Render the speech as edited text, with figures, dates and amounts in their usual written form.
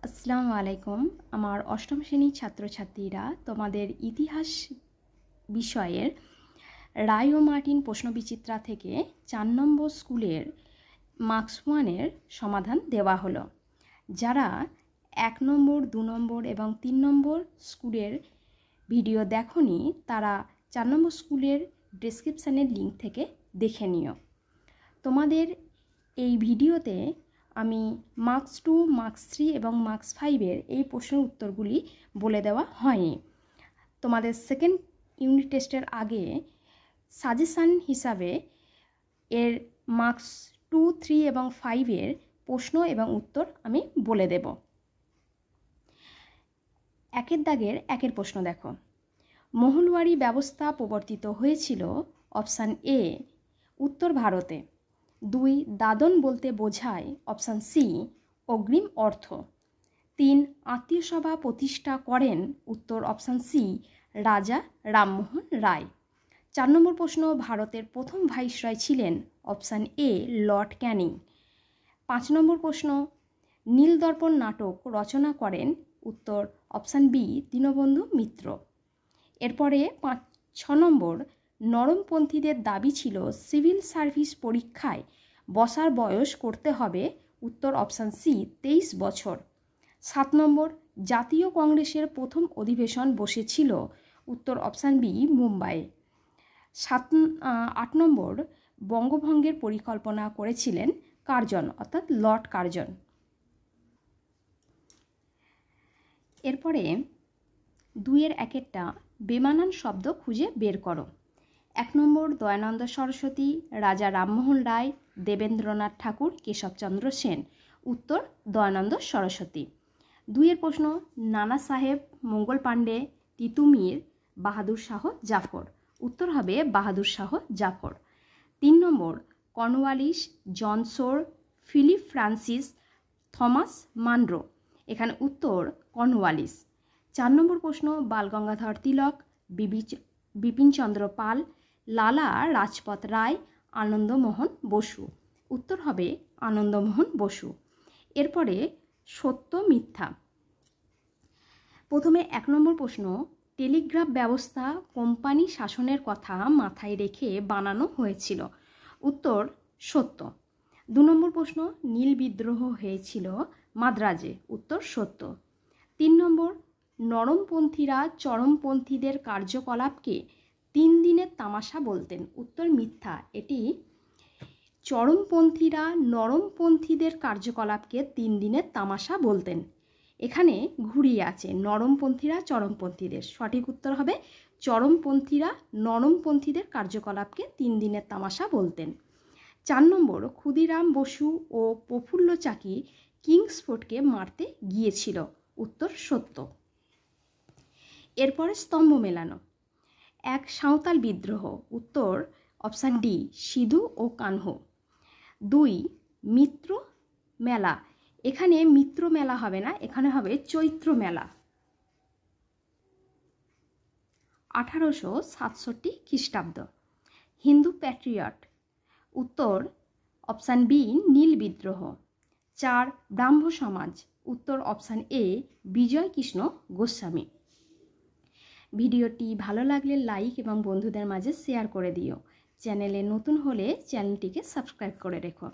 আসসালামু আলাইকুম। আমার অষ্টম শ্রেণীর ছাত্রছাত্রীরা তোমাদের ইতিহাস বিষয়ের রায় ও মার্টিন প্রশ্নবিচিত্রা থেকে 4 নম্বর স্কুলের মার্কস 1-এর সমাধান দেওয়া হলো। যারা 1 নম্বর, 2 নম্বর এবং 3 নম্বর স্কুলের ভিডিও দেখোনি তারা 4 নম্বর স্কুলের ডেসক্রিপশানের লিঙ্ক থেকে দেখে নিও। তোমাদের এই ভিডিওতে আমি মার্কস 2, মার্কস 3 এবং মার্কস 5-এর এই প্রশ্নের উত্তরগুলি বলে দেওয়া হয়নি। তোমাদের সেকেন্ড ইউনিট টেস্টের আগে সাজেশান হিসাবে এর মার্কস 2, 3 এবং 5-এর প্রশ্ন এবং উত্তর আমি বলে দেব। 1-এর দাগের 1-এর প্রশ্ন দেখো। মহলওয়ারি ব্যবস্থা প্রবর্তিত হয়েছিল অপশান এ উত্তর ভারতে। 2 দাদন বলতে বোঝায় অপশান সি অগ্রিম অর্থ। 3 আত্মীয় সভা প্রতিষ্ঠা করেন উত্তর অপশান সি রাজা রামমোহন রায়। 4 নম্বর প্রশ্ন ভারতের প্রথম ভাইসরয় ছিলেন অপশান এ লর্ড ক্যানিং। 5 নম্বর প্রশ্ন নীলদর্পণ নাটক রচনা করেন উত্তর অপশান বি দীনবন্ধু মিত্র। এরপরে 6 নম্বর নরমপন্থীদের দাবি ছিল সিভিল সার্ভিস পরীক্ষায় বসার বয়স করতে হবে উত্তর অপশান সি 23 বছর। 7 নম্বর জাতীয় কংগ্রেসের প্রথম অধিবেশন বসেছিল উত্তর অপশান বি মুম্বাইয়ে। 8 নম্বর বঙ্গভঙ্গের পরিকল্পনা করেছিলেন কার্জন অর্থাৎ লর্ড কার্জন। এরপরে 2-এর 1-এরটা বেমানান শব্দ খুঁজে বের করো। 1 নম্বর দয়ানন্দ সরস্বতী, রাজা রামমোহন রায়, দেবেন্দ্রনাথ ঠাকুর, কেশবচন্দ্র সেন। উত্তর দয়ানন্দ সরস্বতী। 2-এর প্রশ্ন নানা সাহেব, মঙ্গল পাণ্ডে, তিতুমির, বাহাদুর শাহ জাফর। উত্তর হবে বাহাদুর শাহ জাফর। 3 নম্বর কর্নওয়ালিস, জন শোর, ফিলিপ ফ্রান্সিস, থমাস মানরো। এখানে উত্তর কর্নওয়ালিস। 4 নম্বর প্রশ্ন বালগঙ্গাধর তিলক, বিপিনচন্দ্র পাল, লালা রাজপথ রায়, আনন্দমোহন বসু। উত্তর হবে আনন্দমোহন বসু। এরপরে সত্য মিথ্যা। প্রথমে 1 নম্বর প্রশ্ন টেলিগ্রাফ ব্যবস্থা কোম্পানি শাসনের কথা মাথায় রেখে বানানো হয়েছিল। উত্তর সত্য। 2 নম্বর প্রশ্ন নীল বিদ্রোহ হয়েছিল মাদ্রাজে। উত্তর সত্য। 3 নম্বর নরমপন্থীরা চরমপন্থীদের কার্যকলাপকে 3 দিনের তামাশা বলতেন। উত্তর মিথ্যা। এটি চরমপন্থীরা নরমপন্থীদের কার্যকলাপকে 3 দিনের তামাশা বলতেন। এখানে ঘুরিয়ে আছে নরমপন্থীরা চরমপন্থীদের। সঠিক উত্তর হবে চরমপন্থীরা নরমপন্থীদের কার্যকলাপকে 3 দিনের তামাশা বলতেন। 4 নম্বর ক্ষুদিরাম বসু ও প্রফুল্ল চাকি কিংসফোর্ডকে মারতে গিয়েছিল। উত্তর সত্য। এরপরে স্তম্ভ মেলানো। 1 সাঁওতাল বিদ্রোহ। উত্তর অপশান ডি সিধু ও কানহো। 2 মিত্র মেলা। এখানে মিত্র মেলা হবে না, এখানে হবে চৈত্র মেলা। 1867 খ্রিস্টাব্দ। হিন্দু প্যাট্রিয়ট। উত্তর অপশান বি নীল বিদ্রোহ। 4 ব্রাহ্ম সমাজ। উত্তর অপশান এ বিজয় কৃষ্ণ গোস্বামী। ভিডিওটি ভালো লাগলে লাইক এবং বন্ধুদের মাঝে শেয়ার করে দিও। চ্যানেলে নতুন হলে চ্যানেলটিকে সাবস্ক্রাইব করে রেখো।